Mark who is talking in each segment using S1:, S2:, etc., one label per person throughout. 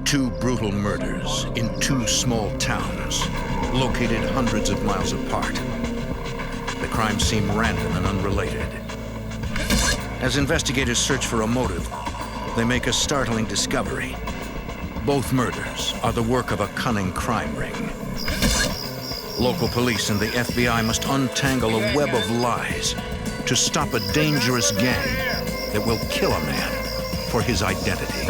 S1: Two brutal murders in two small towns, located hundreds of miles apart. The crimes seem random and unrelated. As investigators search for a motive, they make a startling discovery. Both murders are the work of a cunning crime ring. Local police and the FBI must untangle a web of lies to stop a dangerous gang that will kill a man for his identity.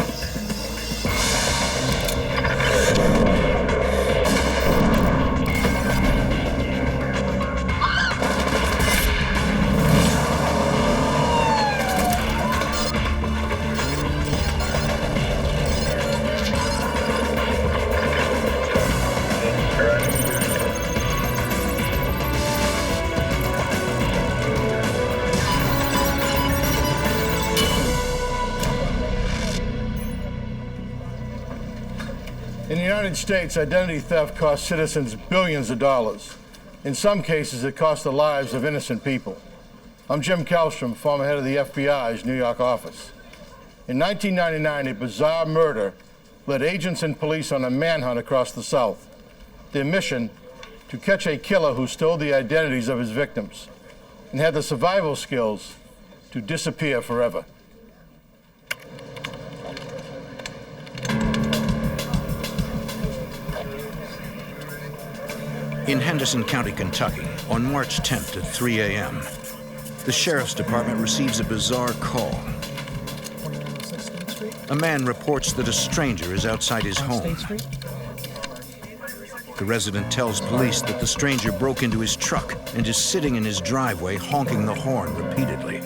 S2: In the United States, identity theft costs citizens billions of dollars. In some cases, it costs the lives of innocent people. I'm Jim Kellstrom, former head of the FBI's New York office. In 1999, a bizarre murder led agents and police on a manhunt across the South. Their mission, to catch a killer who stole the identities of his victims and had the survival skills to disappear forever.
S1: In Henderson County, Kentucky, on March 10th at 3 a.m., the Sheriff's Department receives a bizarre call. A man reports that a stranger is outside his home. The resident tells police that the stranger broke into his truck and is sitting in his driveway honking the horn repeatedly.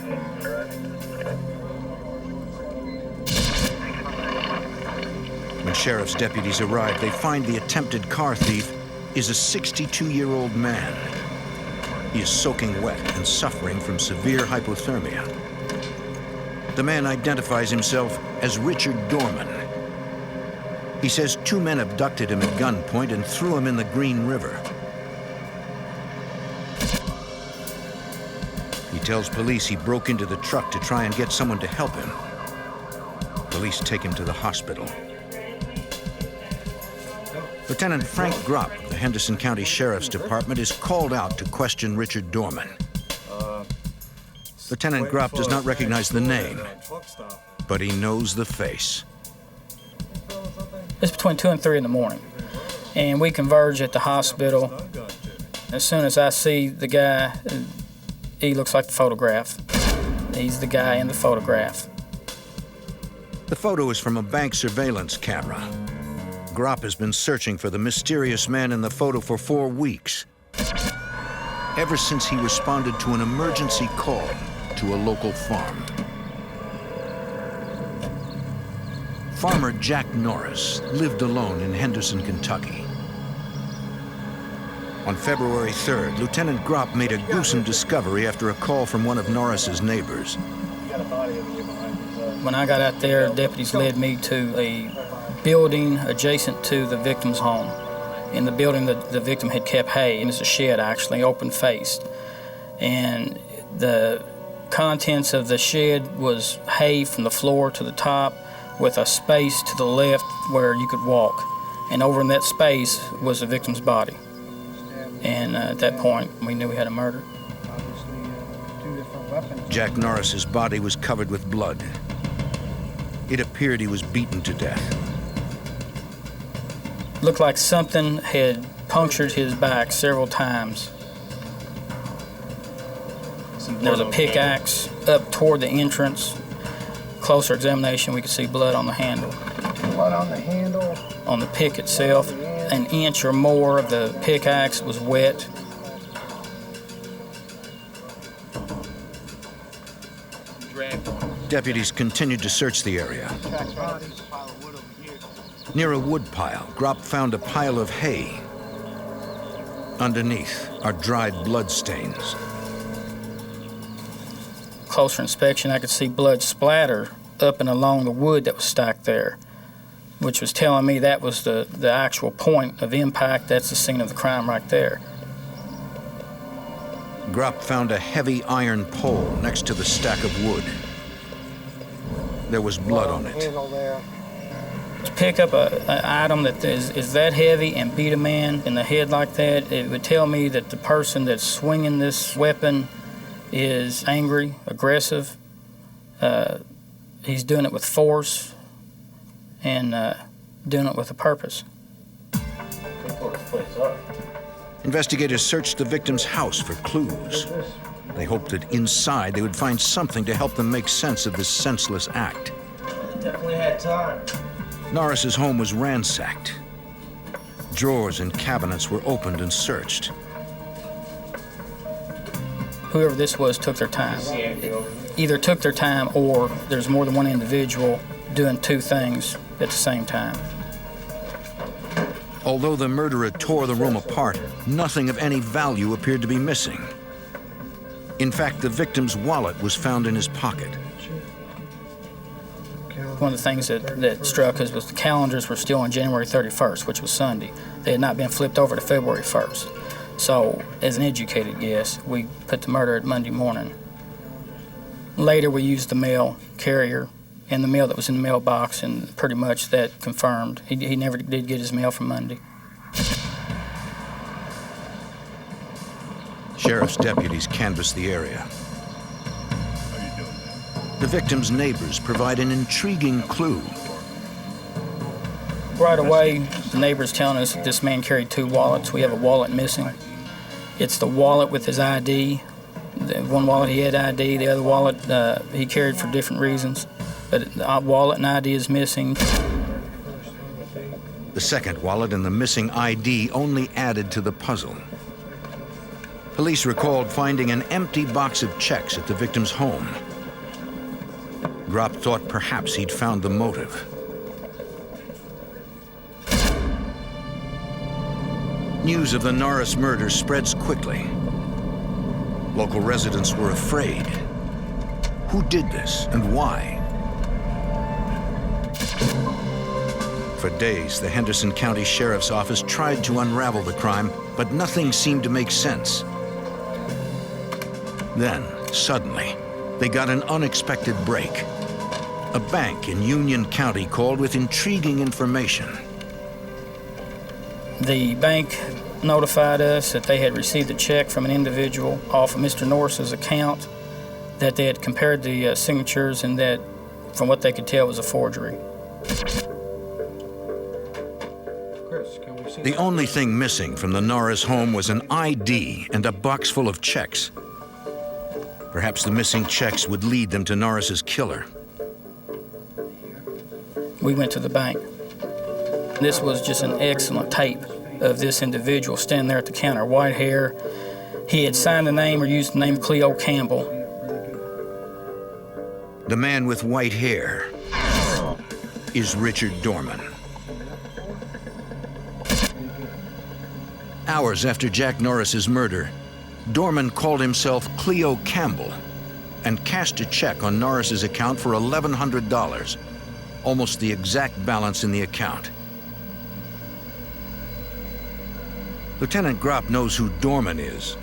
S1: When sheriff's deputies arrive, they find the attempted car thief is a 62-year-old man. He is soaking wet and suffering from severe hypothermia. The man identifies himself as Richard Dorman. He says two men abducted him at gunpoint and threw him in the Green River. He tells police he broke into the truck to try and get someone to help him. Police take him to the hospital. Lieutenant Frank Gropp of the Henderson County Sheriff's Department is called out to question Richard Dorman. Lieutenant Gropp does not recognize the name, but he knows the face.
S3: It's between 2 and 3 in the morning, and we converge at the hospital. As soon as I see the guy, he looks like the photograph. He's the guy in the photograph.
S1: The photo is from a bank surveillance camera. Gropp has been searching for the mysterious man in the photo for 4 weeks, ever since he responded to an emergency call to a local farm. Farmer Jack Norris lived alone in Henderson, Kentucky. On February 3rd, Lieutenant Gropp made a gruesome discovery after a call from one of Norris's neighbors.
S3: When I got out there, deputies led me to a building adjacent to the victim's home. In the building, the victim had kept hay, and it's a shed, actually, open-faced. And the contents of the shed was hay from the floor to the top, with a space to the left where you could walk. And over in that space was the victim's body. And at that point, we knew we had a murder.
S1: Jack Norris's body was covered with blood. It appeared he was beaten to death.
S3: Looked like something had punctured his back several times. There was a pickaxe up toward the entrance. Closer examination, we could see blood on the handle.
S4: Blood on the handle?
S3: On the pick itself. An inch or more of the pickaxe was wet.
S1: Deputies continued to search the area. Near a wood pile, Gropp found a pile of hay. Underneath are dried blood stains.
S3: Closer inspection, I could see blood splatter up and along the wood that was stacked there, which was telling me that was the actual point of impact. That's the scene of the crime right there.
S1: Gropp found a heavy iron pole next to the stack of wood. There was blood on it.
S3: To pick up an item that is that heavy and beat a man in the head like that, it would tell me that the person that's swinging this weapon is angry, aggressive. He's doing it with force and doing it with a purpose.
S1: Investigators searched the victim's house for clues. They hoped that inside they would find something to help them make sense of this senseless act.
S5: Definitely had time.
S1: Norris's home was ransacked. Drawers and cabinets were opened and searched.
S3: Whoever this was took their time. Either took their time or there's more than one individual doing two things at the same time.
S1: Although the murderer tore the room apart, nothing of any value appeared to be missing. In fact, the victim's wallet was found in his pocket.
S3: One of the things that struck us was the calendars were still on January 31st, which was Sunday. They had not been flipped over to February 1st. So, as an educated guess, we put the murder at Monday morning. Later, we used the mail carrier and the mail that was in the mailbox, and pretty much that confirmed. He never did get his mail from Monday.
S1: Sheriff's deputies canvassed the area. The victim's neighbors provide an intriguing clue.
S3: Right away, the neighbors telling us that this man carried two wallets. We have a wallet missing. It's the wallet with his ID. The one wallet he had ID, the other wallet he carried for different reasons. But the wallet and ID is missing.
S1: The second wallet and the missing ID only added to the puzzle. Police recalled finding an empty box of checks at the victim's home. Gropp thought perhaps he'd found the motive. News of the Norris murder spreads quickly. Local residents were afraid. Who did this and why? For days, the Henderson County Sheriff's Office tried to unravel the crime, but nothing seemed to make sense. Then, suddenly, they got an unexpected break. A bank in Union County called with intriguing information.
S3: The bank notified us that they had received a check from an individual off of Mr. Norris's account, that they had compared the signatures, and that, from what they could tell, was a forgery.
S1: The only thing missing from the Norris home was an ID and a box full of checks. Perhaps the missing checks would lead them to Norris's killer.
S3: We went to the bank. This was just an excellent tape of this individual standing there at the counter, white hair. He had signed the name or used the name Cleo Campbell.
S1: The man with white hair is Richard Dorman. Hours after Jack Norris's murder, Dorman called himself Cleo Campbell and cashed a check on Norris's account for $1,100, almost the exact balance in the account. Lieutenant Gropp knows who Dorman is,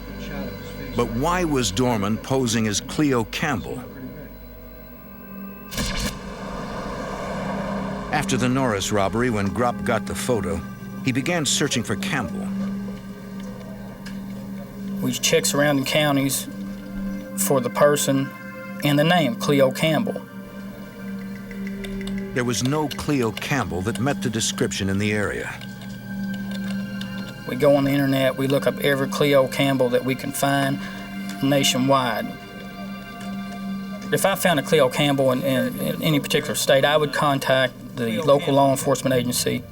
S1: but why was Dorman posing as Cleo Campbell? After the Norris robbery, when Gropp got the photo, he began searching for Campbell.
S3: We checked surrounding counties for the person and the name, Cleo Campbell.
S1: There was no Cleo Campbell that met the description in the area.
S3: We go on the internet, we look up every Cleo Campbell that we can find nationwide. If I found a Cleo Campbell in any particular state, I would contact the local law enforcement agency,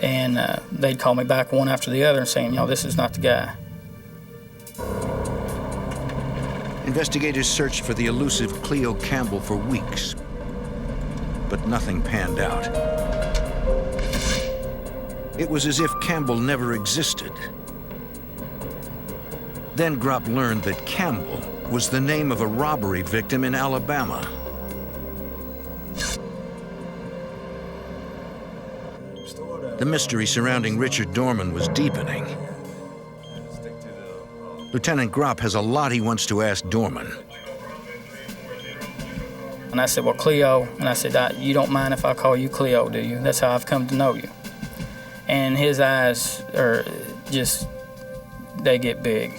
S3: and they'd call me back one after the other and saying, this is not the guy.
S1: Investigators searched for the elusive Cleo Campbell for weeks, but nothing panned out. It was as if Campbell never existed. Then Gropp learned that Campbell was the name of a robbery victim in Alabama. The mystery surrounding Richard Dorman was deepening. Lieutenant Gropp has a lot he wants to ask Dorman.
S3: And I said, well, Cleo, and I said, you don't mind if I call you Cleo, do you? That's how I've come to know you. And his eyes are just, they get big.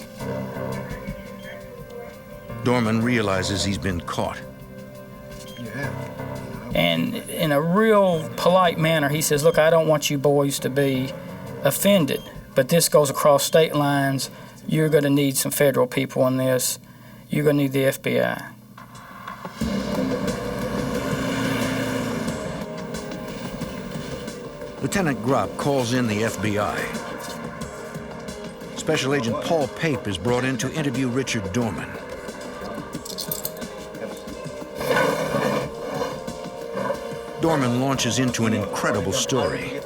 S1: Dorman realizes he's been caught.
S2: You have.
S3: And in a real polite manner, he says, look, I don't want you boys to be offended, but this goes across state lines. You're going to need some federal people on this. You're going to need the FBI.
S1: Lieutenant Gropp calls in the FBI. Special Agent Paul Pape is brought in to interview Richard Dorman. Dorman launches into an incredible story.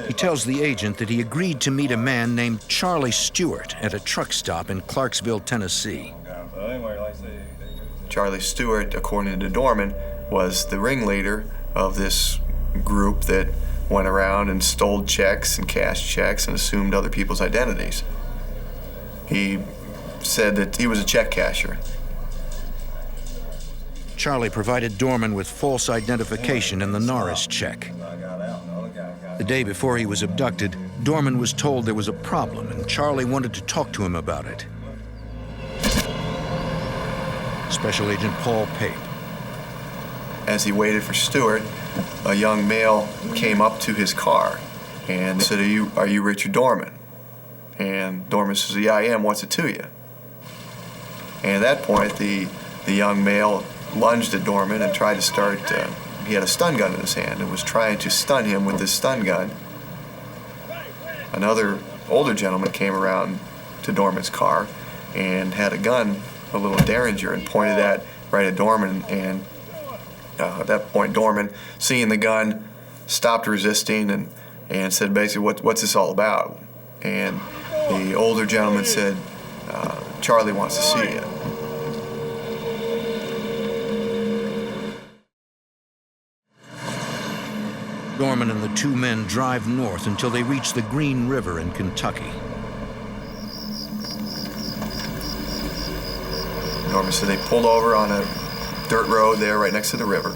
S1: He tells the agent that he agreed to meet a man named Charlie Stewart at a truck stop in Clarksville, Tennessee.
S6: Charlie Stewart, according to Dorman, was the ringleader of this group that went around and stole checks and cashed checks and assumed other people's identities. He said that he was a check casher.
S1: Charlie provided Dorman with false identification in the Norris check. The day before he was abducted, Dorman was told there was a problem, and Charlie wanted to talk to him about it. Special Agent Paul Pape.
S6: As he waited for Stewart, a young male came up to his car and said, are you Richard Dorman? And Dorman says, yeah, I am. What's it to you? And at that point, the young male lunged at Dorman and tried to start, he had a stun gun in his hand and was trying to stun him with this stun gun. Another older gentleman came around to Dorman's car and had a gun, a little Derringer, and pointed that right at Dorman. And at that point, Dorman, seeing the gun, stopped resisting and said, basically, what's this all about? And the older gentleman said, Charlie wants to see you.
S1: Dorman and the two men drive north until they reach the Green River in Kentucky.
S6: Dorman said they pulled over on a dirt road there right next to the river,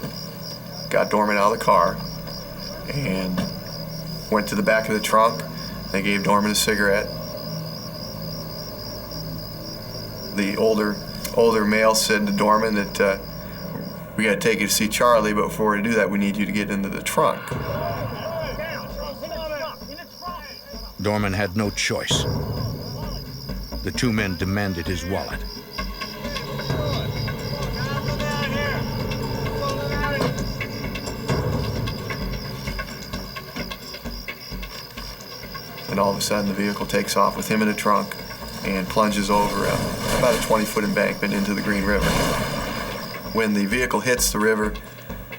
S6: got Dorman out of the car, and went to the back of the trunk. They gave Dorman a cigarette. The older male said to Dorman that we got to take you to see Charlie, but before we do that, we need you to get into the trunk.
S1: Dorman had no choice. The two men demanded his wallet.
S6: And all of a sudden, the vehicle takes off with him in the trunk and plunges over about a 20-foot embankment into the Green River. When the vehicle hits the river,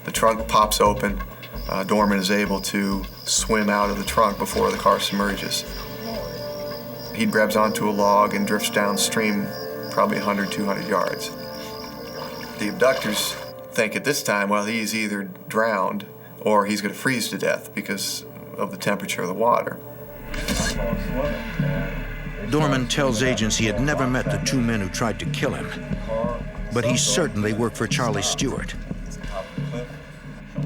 S6: the trunk pops open. Dorman is able to swim out of the trunk before the car submerges. He grabs onto a log and drifts downstream probably 100, 200 yards. The abductors think at this time, well, he's either drowned or he's going to freeze to death because of the temperature of the water.
S1: Dorman tells agents he had never met the two men who tried to kill him, but he certainly worked for Charlie Stewart.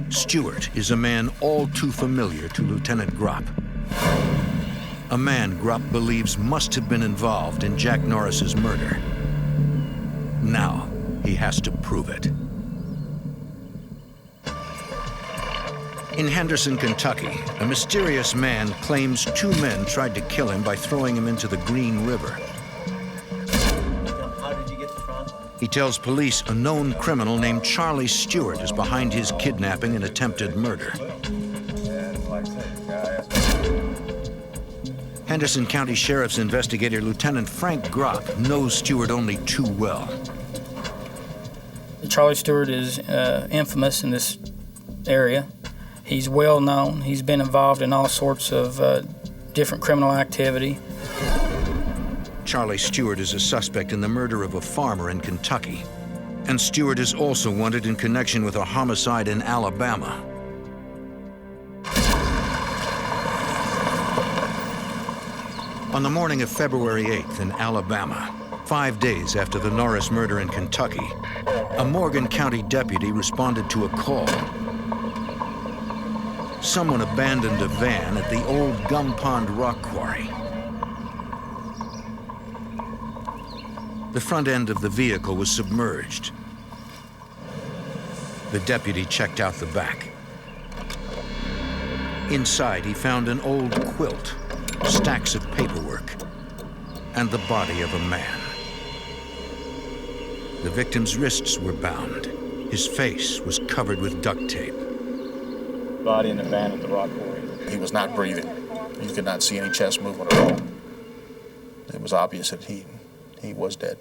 S1: Stewart is a man all too familiar to Lieutenant Gropp. A man Gropp believes must have been involved in Jack Norris's murder. Now he has to prove it. In Henderson, Kentucky, a mysterious man claims two men tried to kill him by throwing him into the Green River.
S5: How did you get the front?
S1: He tells police a known criminal named Charlie Stewart is behind his kidnapping and attempted murder. Henderson County Sheriff's investigator Lieutenant Frank Gropp knows Stewart only too well.
S3: Charlie Stewart is infamous in this area. He's well known. He's been involved in all sorts of different criminal activity.
S1: Charlie Stewart is a suspect in the murder of a farmer in Kentucky. And Stewart is also wanted in connection with a homicide in Alabama. On the morning of February 8th in Alabama, 5 days after the Norris murder in Kentucky, a Morgan County deputy responded to a call. Someone abandoned a van at the old Gum Pond rock quarry. The front end of the vehicle was submerged. The deputy checked out the back. Inside, he found an old quilt, stacks of paperwork, and the body of a man. The victim's wrists were bound. His face was covered with duct tape.
S7: Body in the van at the rock quarry.
S8: He was not breathing. You could not see any chest movement at all. It was obvious that he was dead.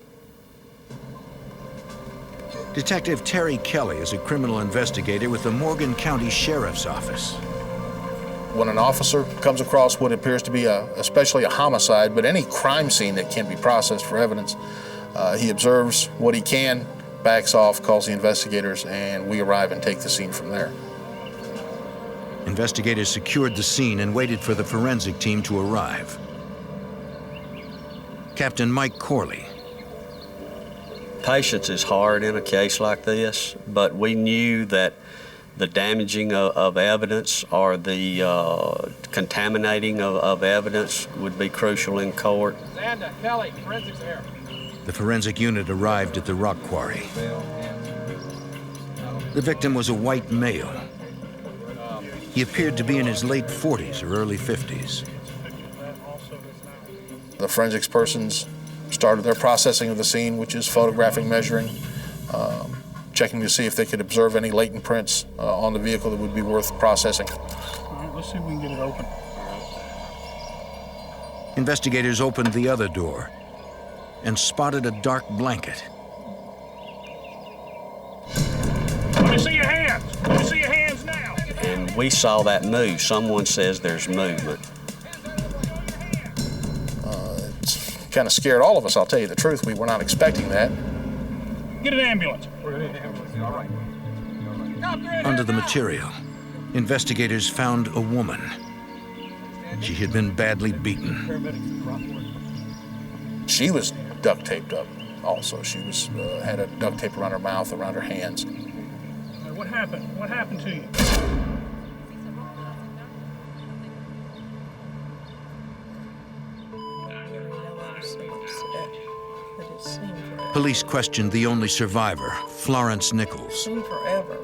S1: Detective Terry Kelly is a criminal investigator with the Morgan County Sheriff's Office.
S8: When an officer comes across what appears to be especially a homicide, but any crime scene that can be processed for evidence, he observes what he can, backs off, calls the investigators, and we arrive and take the scene from there.
S1: Investigators secured the scene and waited for the forensic team to arrive. Captain Mike Corley.
S9: Patience is hard in a case like this, but we knew that the damaging of evidence or the contaminating of evidence would be crucial in court.
S7: Xander, Kelly, forensics here.
S1: The forensic unit arrived at the rock quarry. The victim was a white male. He appeared to be in his late 40s or early 50s.
S8: The forensics persons started their processing of the scene, which is photographing, measuring, checking to see if they could observe any latent prints on the vehicle that would be worth processing.
S7: All right, let's see if we can get it open.
S1: Investigators opened the other door and spotted a dark blanket.
S7: Let me see your hands. Let me see your hands now.
S9: And we saw that move. Someone says there's movement.
S8: It's kind of scared all of us, I'll tell you the truth. We were not expecting that.
S7: Get an ambulance.
S1: Under the material, investigators found a woman. She had been badly beaten.
S8: She was duct taped up also. She was had a duct tape around her mouth, around her hands.
S7: What happened? What happened to you?
S1: Police questioned the only survivor, Florence Nichols.
S10: Forever,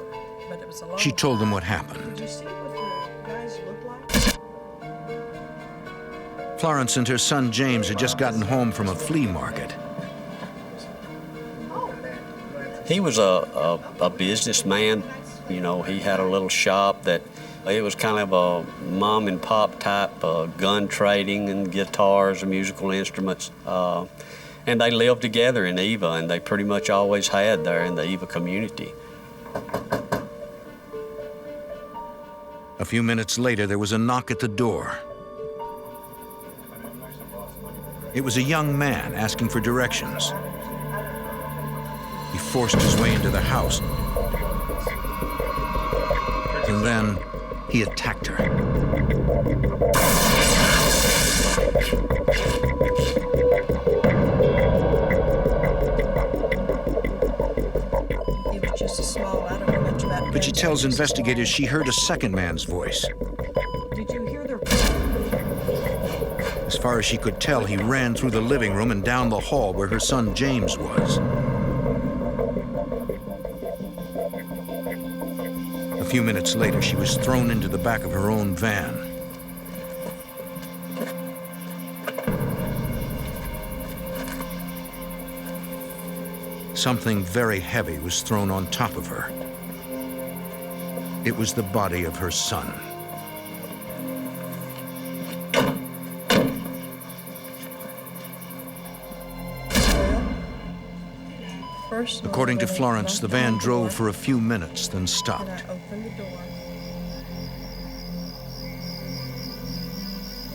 S10: but it was a long
S1: She told them
S10: time.
S1: what happened.
S10: Did you see what the guys looked like?
S1: Florence and her son James had just gotten home from a flea market.
S9: He was a businessman. You know, he had a little shop that it was kind of a mom and pop type gun trading and guitars and musical instruments. And they lived together in Eva, and they pretty much always had there in the Eva community.
S1: A few minutes later, there was a knock at the door. It was a young man asking for directions. He forced his way into the house, and then he attacked her.
S10: He was just a small, I don't know much about
S1: But she
S10: guns.
S1: tells investigators she heard a second man's voice.
S10: Did you hear their...
S1: As far as she could tell, he ran through the living room and down the hall where her son James was. A few minutes later, she was thrown into the back of her own van. Something very heavy was thrown on top of her. It was the body of her son.
S10: First,
S1: According to Florence, the van drove for a few minutes, then
S10: And
S1: stopped.
S10: I opened the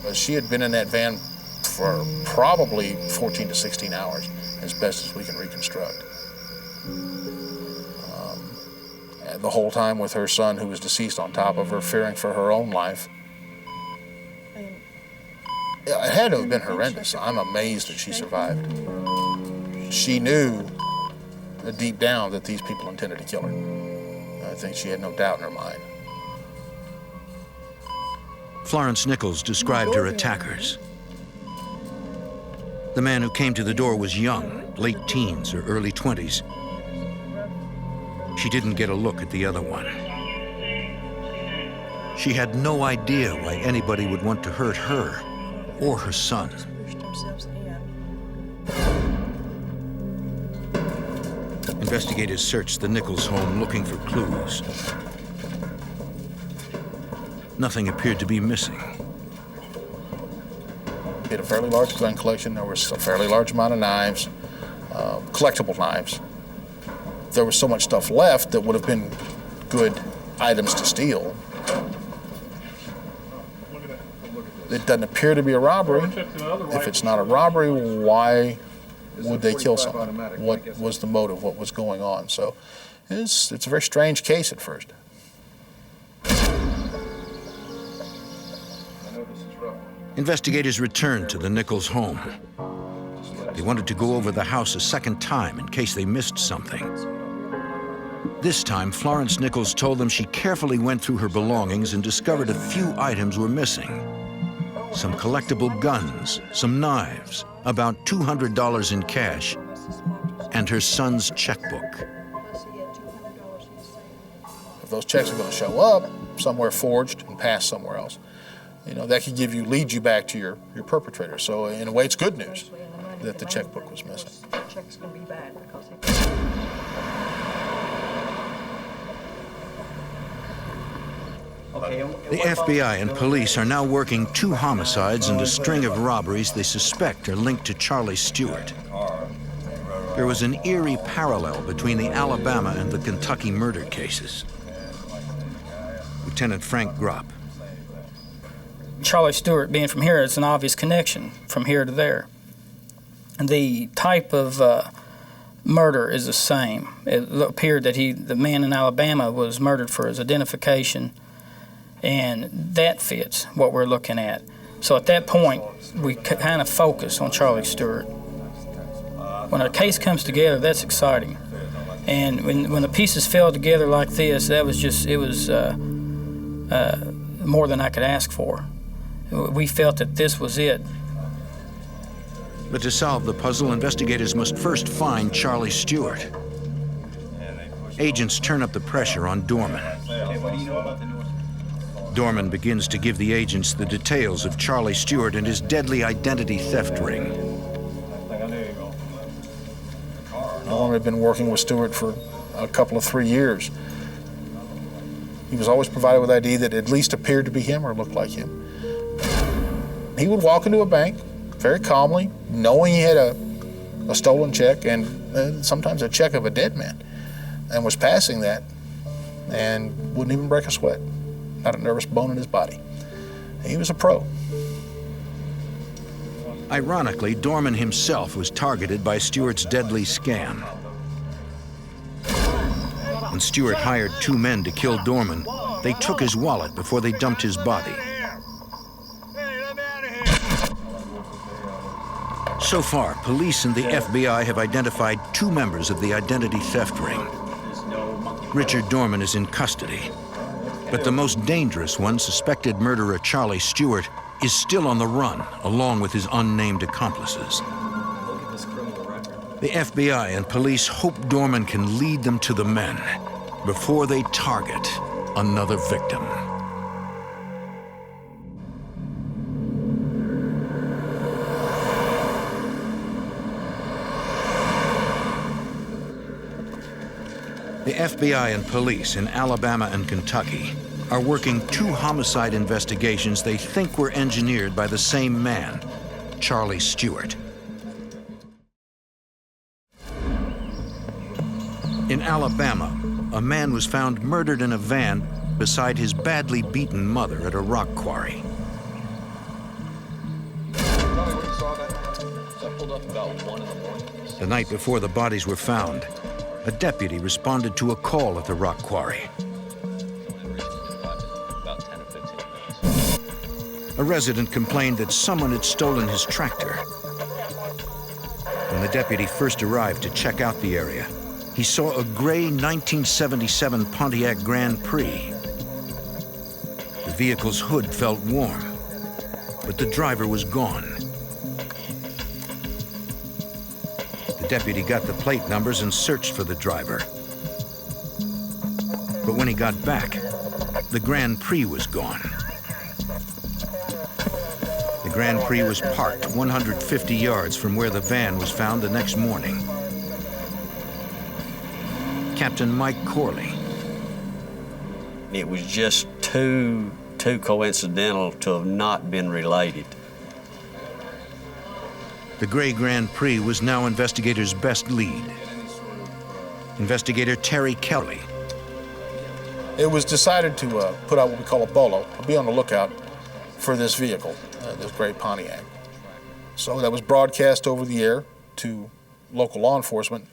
S10: door.
S8: She had been in that van for probably 14 to 16 hours, as best as we can reconstruct. And the whole time with her son, who was deceased on top of her, fearing for her own life.
S10: And
S8: It had to have been horrendous. I'm amazed that she survived. she knew deep down that these people intended to kill her. I think she had no doubt in her mind.
S1: Florence Nichols described her attackers. The man who came to the door was young, late teens or early 20s. She didn't get a look at the other one. She had no idea why anybody would want to hurt her or her son. Investigators searched the Nichols home looking for clues. Nothing appeared to be missing.
S8: We had a fairly large gun collection. There was a fairly large amount of knives, collectible knives. There was so much stuff left that would have been good items to steal. It doesn't appear to be a robbery. If it's not a robbery, why would they kill someone? What was the motive? What was going on? So it's a very strange case at first.
S1: Investigators returned to the Nichols home. They wanted to go over the house a second time in case they missed something. This time, Florence Nichols told them she carefully went through her belongings and discovered a few items were missing. Some collectible guns, some knives, about $200 in cash, and her son's checkbook.
S8: If those checks are going to show up somewhere forged and pass somewhere else, that could lead you back to your perpetrator. So in a way, it's good news that the checkbook was missing.
S1: The FBI and police are now working 2 homicides and a string of robberies they suspect are linked to Charlie Stewart. There was an eerie parallel between the Alabama and the Kentucky murder cases. Lieutenant Frank Gropp.
S3: Charlie Stewart being from here, it's an obvious connection from here to there. The type of murder is the same. It appeared that the man in Alabama was murdered for his identification, and that fits what we're looking at. So at that point, we kind of focus on Charlie Stewart. When a case comes together, that's exciting. And when the pieces fell together like this, it was more than I could ask for. We felt that this was it.
S1: But to solve the puzzle, investigators must first find Charlie Stewart. Agents turn up the pressure on Dorman. Dorman begins to give the agents the details of Charlie Stewart and his deadly identity theft ring.
S8: Dorman had been working with Stewart for a couple of 3 years. He was always provided with ID that at least appeared to be him or looked like him. He would walk into a bank very calmly, knowing he had a stolen check and sometimes a check of a dead man, and was passing that and wouldn't even break a sweat, not a nervous bone in his body. He was a pro.
S1: Ironically, Dorman himself was targeted by Stewart's deadly scam. When Stewart hired 2 men to kill Dorman, they took his wallet before they dumped his body. So far, police and the FBI have identified 2 members of the identity theft ring. Richard Dorman is in custody, but the most dangerous one, suspected murderer Charlie Stewart, is still on the run, along with his unnamed accomplices. The FBI and police hope Dorman can lead them to the men before they target another victim. The FBI and police in Alabama and Kentucky are working 2 homicide investigations they think were engineered by the same man, Charlie Stewart. In Alabama, a man was found murdered in a van beside his badly beaten mother at a rock quarry. The night before the bodies were found, a deputy responded to a call at the rock quarry. A resident complained that someone had stolen his tractor. When the deputy first arrived to check out the area, he saw a gray 1977 Pontiac Grand Prix. The vehicle's hood felt warm, but the driver was gone. The deputy got the plate numbers and searched for the driver. But when he got back, the Grand Prix was gone. The Grand Prix was parked 150 yards from where the van was found the next morning. Captain Mike Corley.
S9: It was just too coincidental to have not been related.
S1: The gray Grand Prix was now investigators' best lead. Investigator Terry Kelly.
S8: It was decided to put out what we call a bolo, be on the lookout for this vehicle, this gray Pontiac. So that was broadcast over the air to local law enforcement.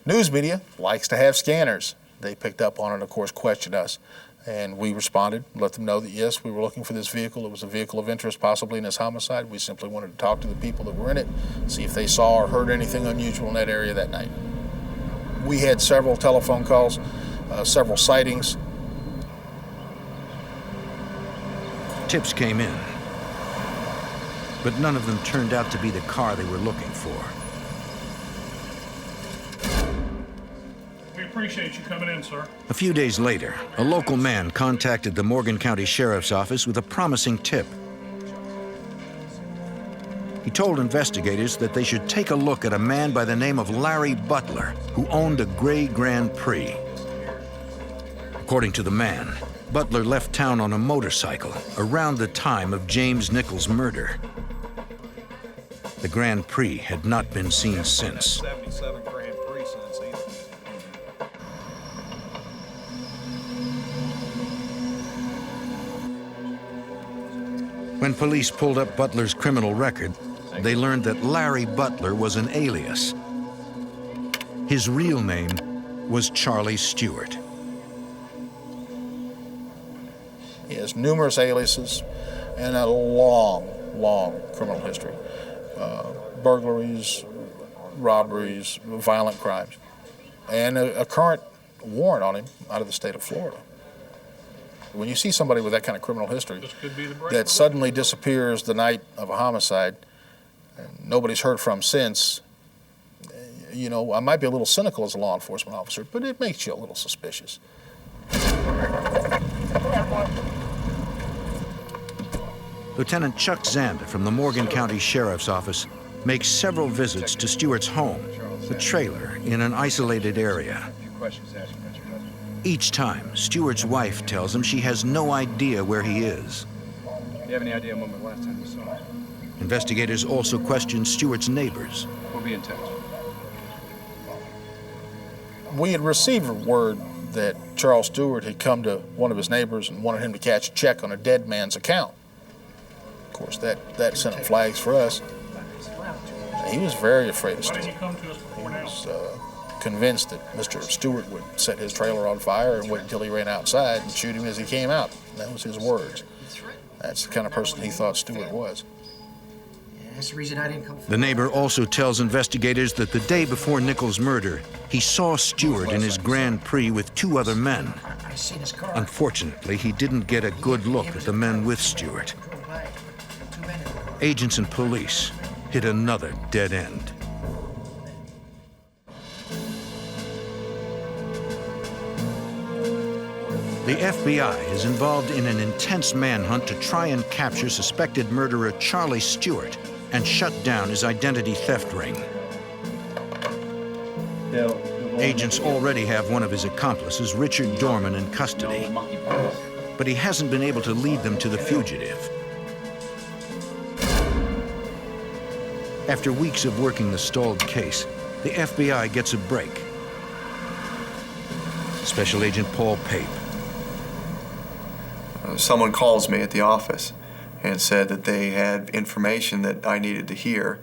S8: News media likes to have scanners. They picked up on it and, of course, questioned us. And we responded, let them know that, yes, we were looking for this vehicle. It was a vehicle of interest, possibly in this homicide. We simply wanted to talk to the people that were in it, see if they saw or heard anything unusual in that area that night. We had several telephone calls, several sightings.
S1: Tips came in, but none of them turned out to be the car they were looking for.
S7: We appreciate you coming in, sir.
S1: A few days later, a local man contacted the Morgan County Sheriff's Office with a promising tip. He told investigators that they should take a look at a man by the name of Larry Butler, who owned a gray Grand Prix. According to the man, Butler left town on a motorcycle around the time of James Nichols' murder. The Grand Prix had not been seen since.
S11: 77 Grand Prix since either.
S1: When police pulled up Butler's criminal record, they learned that Larry Butler was an alias. His real name was Charlie Stewart.
S8: He has numerous aliases and a long, long criminal history. Burglaries, robberies, violent crimes, and a current warrant on him out of the state of Florida. When you see somebody with that kind of criminal history that suddenly disappears the night of a homicide and nobody's heard from since, you know, I might be a little cynical as a law enforcement officer, but it makes you a little suspicious.
S1: Lieutenant Chuck Zanda from the Morgan County Sheriff's Office makes several visits to Stewart's home, a trailer in an isolated area. Each time, Stewart's wife tells him she has no idea where he is.
S11: Do you have any idea when the last time you saw him?
S1: Investigators also question Stewart's neighbors.
S11: We'll be in touch.
S8: We had received word that Charles Stewart had come to one of his neighbors and wanted him to cash a check on a dead man's account. Of course, that sent up flags for us. He was very afraid of
S7: Why didn't
S8: Stewart.
S7: you come to us before
S8: He
S7: now?
S8: was convinced that Mr. Stewart would set his trailer on fire and wait until he ran outside and shoot him as he came out. That was his words. That's the kind of person he thought Stewart was.
S12: That's the reason I didn't come.
S1: The neighbor also tells investigators that the day before Nichols' murder, he saw Stewart in his Grand Prix with two other men.
S12: I seen his car.
S1: Unfortunately, he didn't get a good look at the men with Stewart. Agents and police hit another dead end. The FBI is involved in an intense manhunt to try and capture suspected murderer Charlie Stewart and shut down his identity theft ring. Agents already have one of his accomplices, Richard Dorman, in custody, but he hasn't been able to lead them to the fugitive. After weeks of working the stalled case, the FBI gets a break. Special Agent Paul Pape.
S6: Someone calls me at the office and said that they had information that I needed to hear.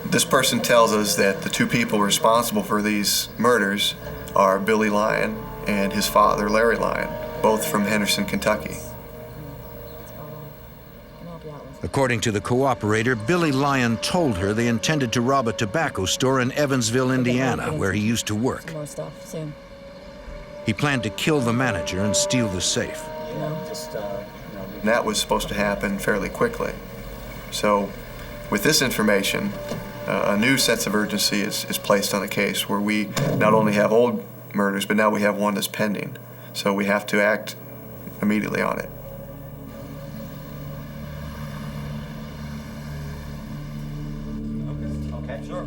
S6: This person tells us that the two people responsible for these murders are Billy Lyon and his father, Larry Lyon, both from Henderson, Kentucky.
S1: According to the cooperator, Billy Lyon told her they intended to rob a tobacco store in Evansville, Indiana, where he used to work.
S13: More stuff soon.
S1: He planned to kill the manager and steal the safe.
S6: And that was supposed to happen fairly quickly. So with this information, a new sense of urgency is placed on the case, where we not only have old murders, but now we have one that's pending. So we have to act immediately on it.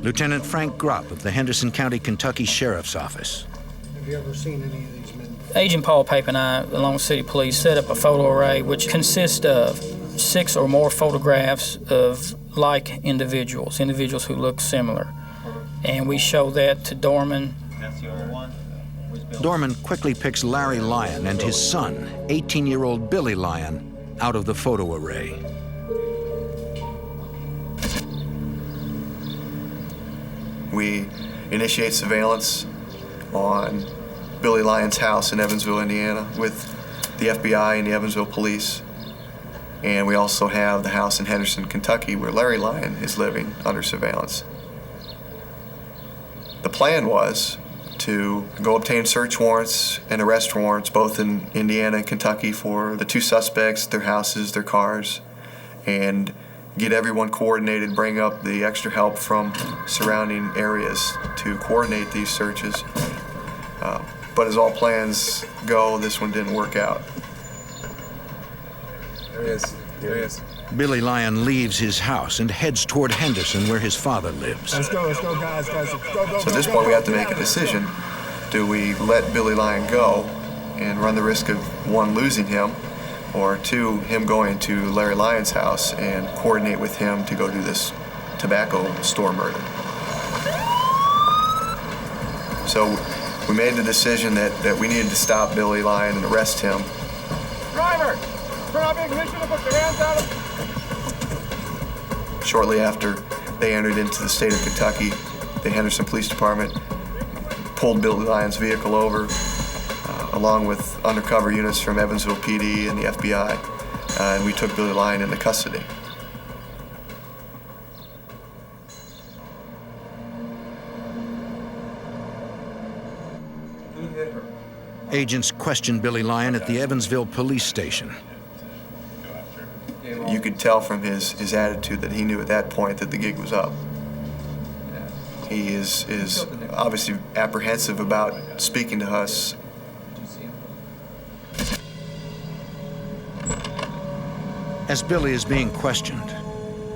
S1: Lieutenant Frank Gropp of the Henderson County, Kentucky Sheriff's Office.
S4: Have you ever seen any of these men?
S3: Agent Paul Pape and I, along with City Police, set up a photo array which consists of 6 or more photographs of like individuals who look similar. And we show that to Dorman.
S1: Dorman quickly picks Larry Lyon and his son, 18-year-old Billy Lyon, out of the photo array.
S6: We initiate surveillance on Billy Lyon's house in Evansville, Indiana, with the FBI and the Evansville police. And we also have the house in Henderson, Kentucky, where Larry Lyon is living under surveillance. The plan was to go obtain search warrants and arrest warrants, both in Indiana and Kentucky, for the 2 suspects, their houses, their cars, and get everyone coordinated, bring up the extra help from surrounding areas to coordinate these searches. But as all plans go, this one didn't work out.
S11: There he is. There he is.
S1: Billy Lyon leaves his house and heads toward Henderson, where his father lives.
S2: Let's go, guys. Go,
S6: So at this point, we have to make a decision. Do we let Billy Lyon go and run the risk of, 1, losing him, or 2, him going to Larry Lyon's house and coordinate with him to go do this tobacco store murder? So we made the decision that we needed to stop Billy Lyon and arrest him.
S7: Driver, turn off ignition and put your hands out of...
S6: Shortly after they entered into the state of Kentucky, the Henderson Police Department pulled Billy Lyon's vehicle over, along with undercover units from Evansville PD and the FBI, and we took Billy Lyon into custody.
S1: Agents questioned Billy Lyon at the Evansville police station.
S6: You could tell from his attitude that he knew at that point that the gig was up. He is obviously apprehensive about speaking to us.
S1: As Billy is being questioned,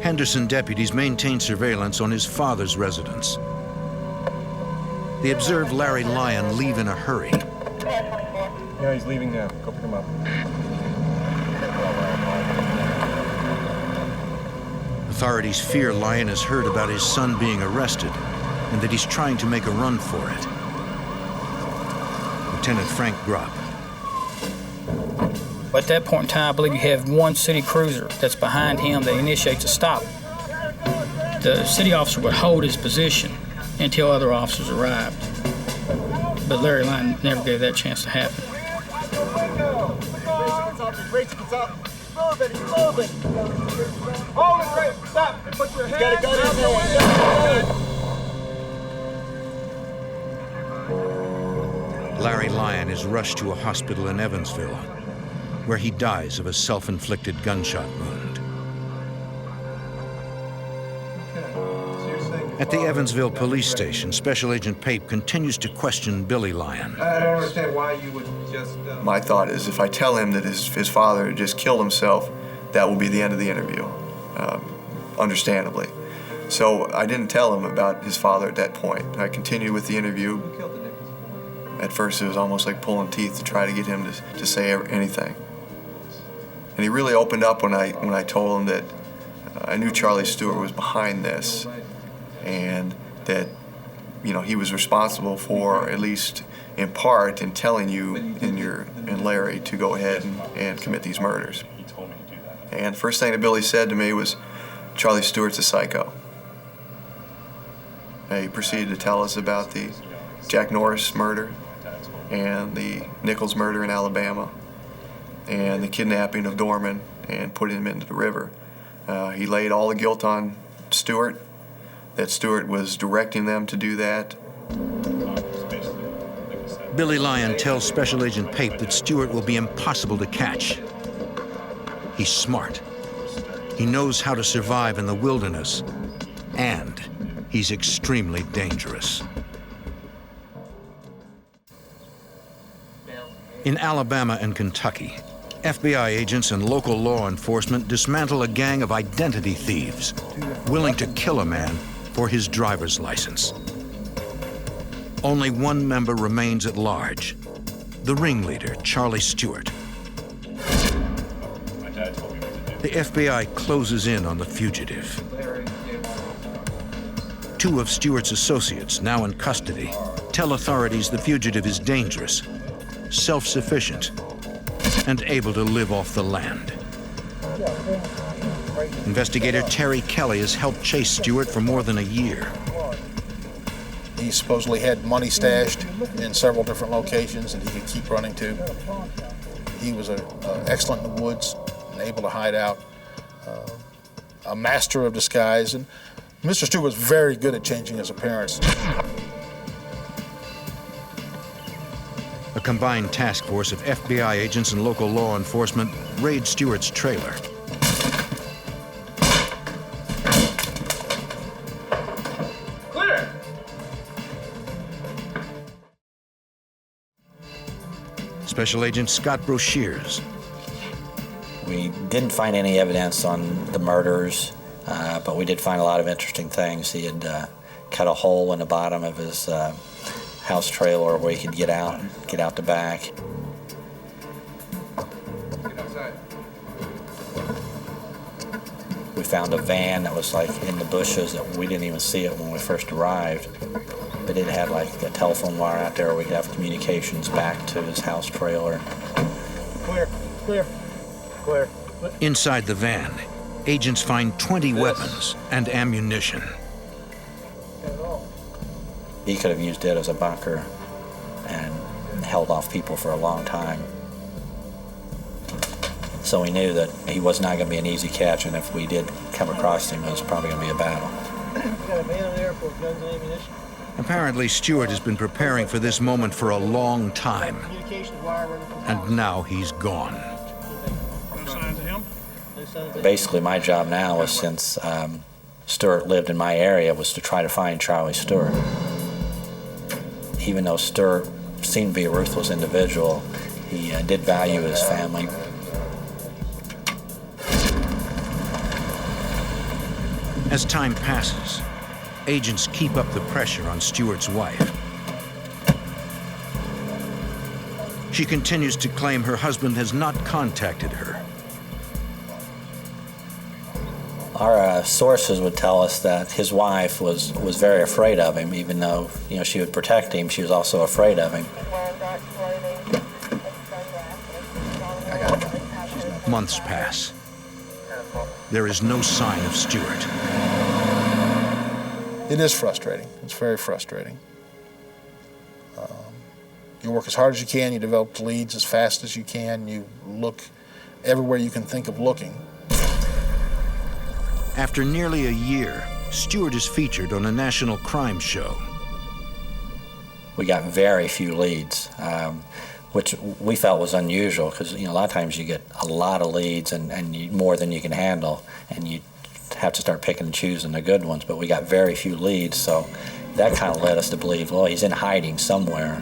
S1: Henderson deputies maintain surveillance on his father's residence. They observe Larry Lyon leave in a hurry.
S11: Yeah, he's leaving now. Go pick him up.
S1: Authorities fear Lyon has heard about his son being arrested and that he's trying to make a run for it. Lieutenant Frank Gropp.
S3: At that point in time, I believe you have 1 city cruiser that's behind him that initiates a stop. The city officer would hold his position until other officers arrived. But Larry Lyon never gave that chance to happen.
S7: Hold it, Ray. Stop. Put your hands out the window.
S1: Larry Lyon is rushed to a hospital in Evansville, where he dies of a self-inflicted gunshot wound. At the Evansville police station, Special Agent Pape continues to question Billy Lyon.
S11: I don't understand why you would just...
S6: My thought is, if I tell him that his father just killed himself, that will be the end of the interview, understandably. So I didn't tell him about his father at that point. I continued with the interview. At first, it was almost like pulling teeth to try to get him to say anything. And he really opened up when I told him that I knew Charlie Stewart was behind this, and that, you know, he was responsible for, at least in part, in telling you and Larry to go ahead and commit these murders. And the first thing that Billy said to me was, "Charlie Stewart's a psycho." And he proceeded to tell us about the Jack Norris murder and the Nichols murder in Alabama and the kidnapping of Dorman and putting him into the river. He laid all the guilt on Stewart, that Stewart was directing them to do that.
S1: Billy Lyon tells Special Agent Pape that Stewart will be impossible to catch. He's smart. He knows how to survive in the wilderness, and he's extremely dangerous. In Alabama and Kentucky, FBI agents and local law enforcement dismantle a gang of identity thieves willing to kill a man for his driver's license. Only one member remains at large, the ringleader, Charlie Stewart. The FBI closes in on the fugitive. Two of Stewart's associates, now in custody, tell authorities the fugitive is dangerous, self-sufficient, and able to live off the land. Investigator Terry Kelly has helped chase Stewart for more than a year.
S8: He supposedly had money stashed in several different locations that he could keep running to. He was excellent in the woods and able to hide out, a master of disguise, and Mr. Stewart was very good at changing his appearance.
S1: A combined task force of FBI agents and local law enforcement raid Stewart's trailer.
S7: Clear!
S1: Special Agent Scott Broshears.
S13: We didn't find any evidence on the murders, but we did find a lot of interesting things. He had cut a hole in the bottom of his house trailer where he could get out the back. We found a van that was like in the bushes that we didn't even see it when we first arrived, but it had like a telephone wire out there where we could have communications back to his house trailer.
S4: Clear, clear, clear.
S1: Inside the van, agents find 20 weapons and ammunition.
S13: He could have used it as a bunker and held off people for a long time. So we knew that he was not going to be an easy catch, and if we did come across him, it was probably going to be a battle.
S4: We got a man there for guns and ammunition.
S1: Apparently, Stewart has been preparing for this moment for a long time,
S4: Communications wire running from
S1: and now he's gone.
S7: No signs of him?
S4: no signs of-
S13: Basically, my job now is, since Stewart lived in my area, was to try to find Charlie Stewart. Even though Stewart seemed to be a ruthless individual, he did value his family.
S1: As time passes, agents keep up the pressure on Stewart's wife. She continues to claim her husband has not contacted her.
S13: Our sources would tell us that his wife was very afraid of him, even though she would protect him. She was also afraid of him.
S1: Months pass. There is no sign of Stewart.
S8: It is frustrating. It's very frustrating. You work as hard as you can, you develop the leads as fast as you can, you look everywhere you can think of looking.
S1: After nearly a year, Stewart is featured on a national crime show.
S13: We got very few leads, which we felt was unusual, because a lot of times you get a lot of leads and more than you can handle, and you have to start picking and choosing the good ones. But we got very few leads, so that kind of led us to believe, well, he's in hiding somewhere,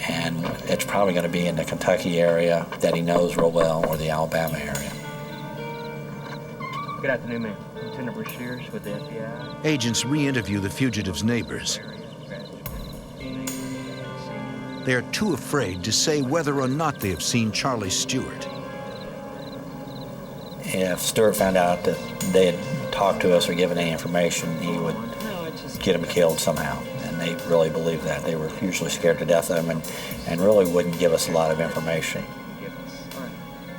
S13: and it's probably going to be in the Kentucky area that he knows real well, or the Alabama area.
S5: Good afternoon, ma'am. Lieutenant Brashears with the FBI.
S1: Agents re-interview the fugitive's neighbors. They are too afraid to say whether or not they have seen Charlie Stewart.
S13: If Stewart found out that they had talked to us or given any information, he would get him killed somehow. And they really believed that. They were usually scared to death of him and really wouldn't give us a lot of information.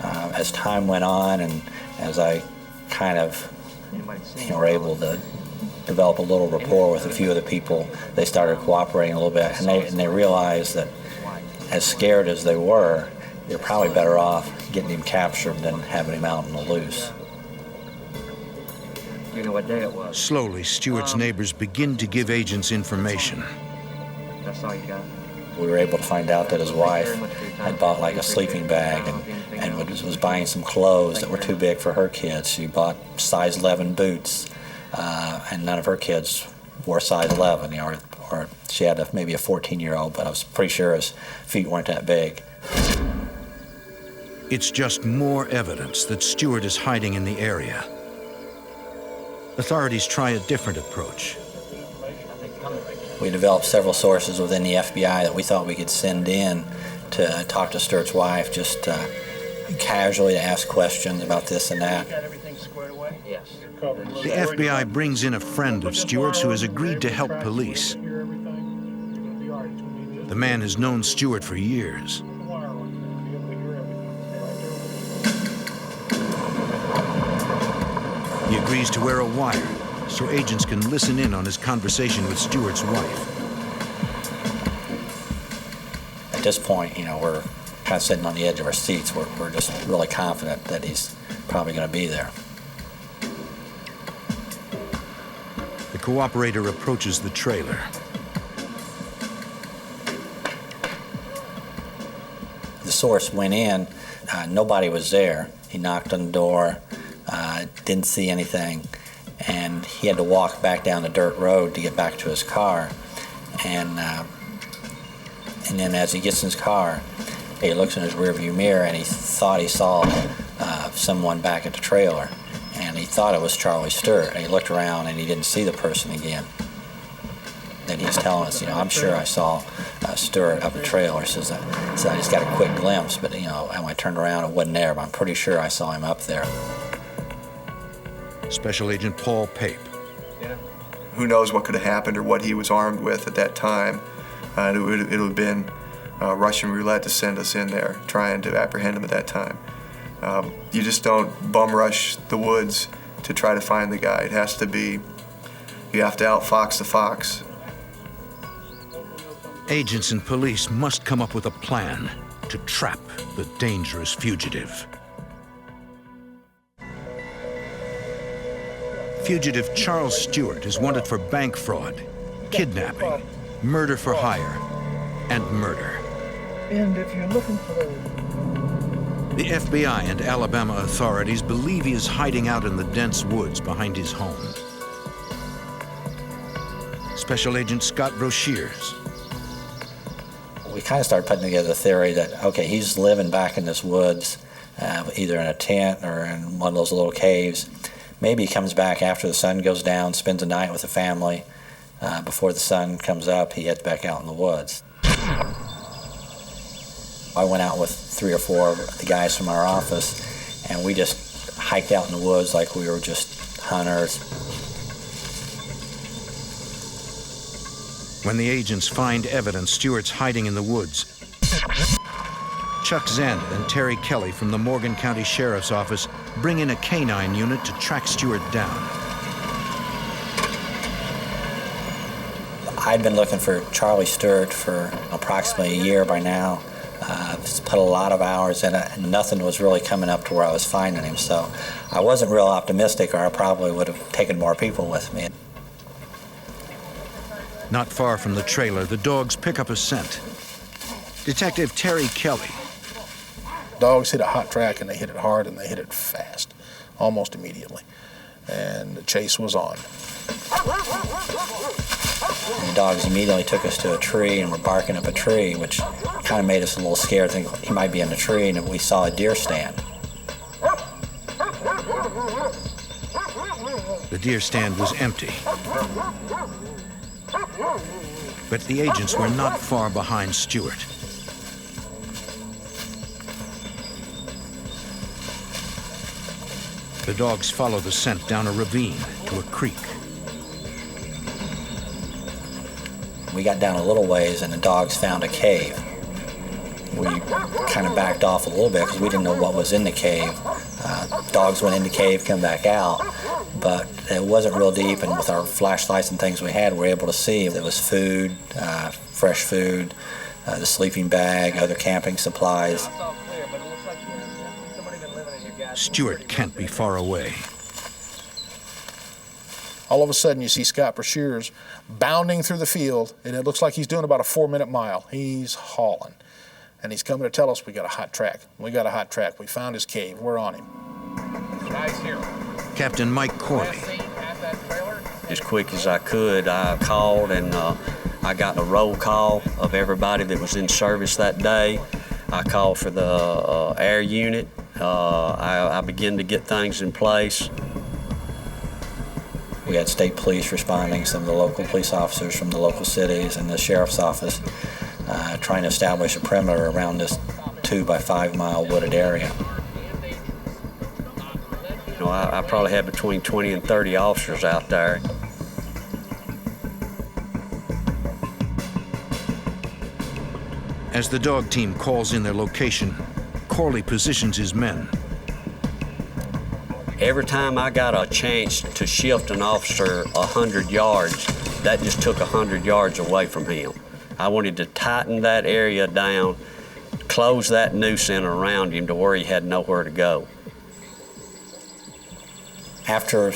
S13: As time went on, and as I kind of were able to develop a little rapport with a few of the people, they started cooperating a little bit, and they realized that as scared as they were, they're probably better off getting him captured than having him out on the loose.
S5: You know what day it was?
S1: Slowly, Stewart's neighbors begin to give agents information.
S5: That's all you got?
S13: We were able to find out that his wife had bought like a sleeping bag and was buying some clothes that were too big for her kids. She bought size 11 boots, and none of her kids wore size 11, or she had maybe a 14-year-old, but I was pretty sure his feet weren't that big.
S1: It's just more evidence that Stewart is hiding in the area. Authorities try a different approach.
S13: We developed several sources within the FBI that we thought we could send in to talk to Stewart's wife, just casually to ask questions about this and that.
S4: Got everything squared away?
S5: Yes.
S1: The FBI brings in a friend of Stewart's who has agreed to help police. The man has known Stewart for years. He agrees to wear a wire so agents can listen in on his conversation with Stewart's wife.
S13: At this point, we're kind of sitting on the edge of our seats. We're just really confident that he's probably going to be there.
S1: The cooperator approaches the trailer.
S13: The source went in, nobody was there. He knocked on the door, didn't see anything, and he had to walk back down the dirt road to get back to his car. And then as he gets in his car, he looks in his rearview mirror and he thought he saw someone back at the trailer. And he thought it was Charlie Stewart. And he looked around and he didn't see the person again. Then he's telling us, I'm sure I saw Stewart up the trailer. Says I just got a quick glimpse, but when I turned around, it wasn't there. But I'm pretty sure I saw him up there.
S1: Special Agent Paul Pape.
S6: Yeah. Who knows what could have happened or what he was armed with at that time. It would have been Russian roulette to send us in there, trying to apprehend him at that time. You just don't bum rush the woods to try to find the guy. It has to be, you have to outfox the fox.
S1: Agents and police must come up with a plan to trap the dangerous fugitive. Fugitive Charles Stewart is wanted for bank fraud, kidnapping, murder for hire, and murder.
S4: And if you're looking for
S1: The FBI and Alabama authorities believe he is hiding out in the dense woods behind his home. Special Agent Scott Broshears.
S13: We kind of started putting together the theory that, okay, he's living back in this woods, either in a tent or in one of those little caves. Maybe he comes back after the sun goes down, spends the night with the family. Before the sun comes up, he heads back out in the woods. I went out with 3 or 4 of the guys from our office, and we just hiked out in the woods like we were just hunters.
S1: When the agents find evidence Stewart's hiding in the woods, Chuck Zanda and Terry Kelly from the Morgan County Sheriff's Office bring in a canine unit to track Stewart down.
S13: I'd been looking for Charlie Stewart for approximately a year by now. Put a lot of hours in it, and nothing was really coming up to where I was finding him. So I wasn't real optimistic, or I probably would have taken more people with me.
S1: Not far from the trailer, the dogs pick up a scent. Detective Terry Kelly.
S8: Dogs hit a hot track, and they hit it hard, and they hit it fast, almost immediately. And the chase was on.
S13: And the dogs immediately took us to a tree and were barking up a tree, which kind of made us a little scared, thinking he might be in the tree, and we saw a deer stand.
S1: The deer stand was empty. But the agents were not far behind Stewart. The dogs follow the scent down a ravine to a creek.
S13: We got down a little ways, and the dogs found a cave. We kind of backed off a little bit because we didn't know what was in the cave. Dogs went in the cave, come back out, but it wasn't real deep, and with our flashlights and things we had, we were able to see there was food, fresh food, the sleeping bag, other camping supplies.
S1: Stewart can't be far away.
S8: All of a sudden, you see Scott Brashears bounding through the field, and it looks like he's doing about a 4-minute mile. He's hauling. And he's coming to tell us we got a hot track. We got a hot track. We found his cave. We're on him.
S11: Guys here.
S1: Captain Mike Corley.
S9: As quick as I could, I called and I got a roll call of everybody that was in service that day. I called for the air unit. I began to get things in place.
S13: We had state police responding, some of the local police officers from the local cities and the sheriff's office trying to establish a perimeter around this 2 by 5 mile wooded area.
S9: You know, I probably had between 20 and 30 officers out there.
S1: As the dog team calls in their location, Corley positions his men.
S9: Every time I got a chance to shift an officer 100 yards, that just took 100 yards away from him. I wanted to tighten that area down, close that noose in around him to where he had nowhere to go.
S13: After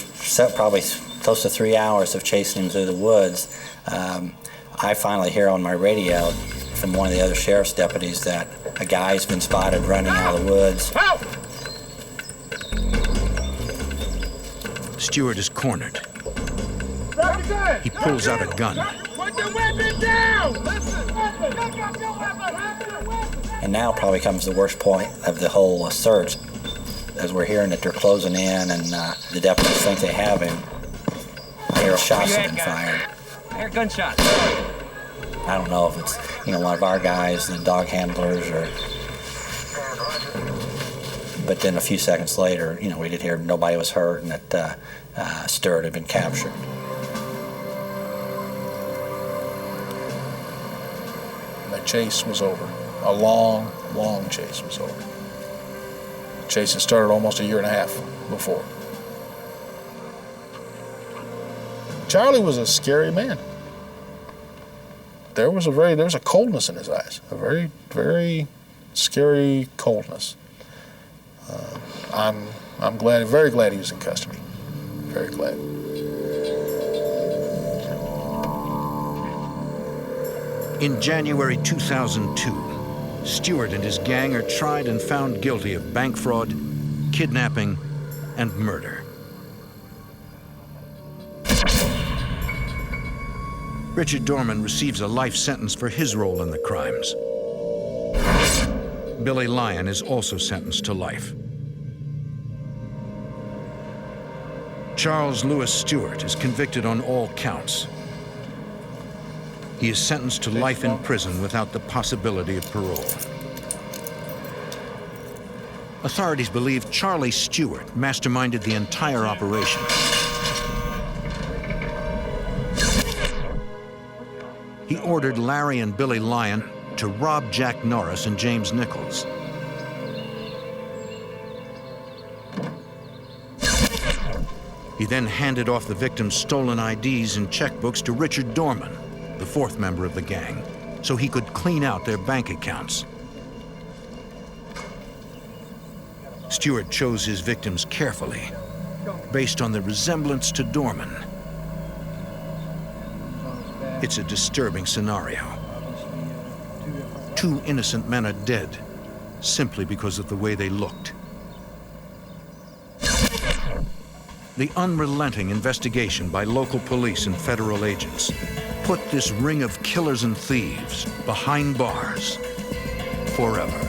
S13: probably close to 3 hours of chasing him through the woods, I finally hear on my radio from one of the other sheriff's deputies that a guy's been spotted running out of the woods.
S7: Help!
S1: Stewart is cornered. He pulls out a gun.
S7: Put the weapon down!
S13: And now probably comes the worst point of the whole search. As we're hearing that they're closing in and the deputies think they have him, I hear shots have been fired.
S5: I hear gunshots.
S13: I don't know if it's, one of our guys, the dog handlers, or... But then a few seconds later, we did hear nobody was hurt and that Stewart had been captured.
S8: The chase was over. A long, long chase was over. The chase had started almost a year and a half before. Charlie was a scary man. There was a coldness in his eyes, a very, very scary coldness. I'm very glad he was in custody. Very glad.
S1: In January 2002, Stewart and his gang are tried and found guilty of bank fraud, kidnapping, and murder. Richard Dorman receives a life sentence for his role in the crimes. Billy Lyon is also sentenced to life. Charles Lewis Stewart is convicted on all counts. He is sentenced to life in prison without the possibility of parole. Authorities believe Charlie Stewart masterminded the entire operation. He ordered Larry and Billy Lyon to rob Jack Norris and James Nichols. He then handed off the victims' stolen IDs and checkbooks to Richard Dorman, the fourth member of the gang, so he could clean out their bank accounts. Stewart chose his victims carefully, based on their resemblance to Dorman. It's a disturbing scenario. 2 innocent men are dead simply because of the way they looked. The unrelenting investigation by local police and federal agents put this ring of killers and thieves behind bars forever.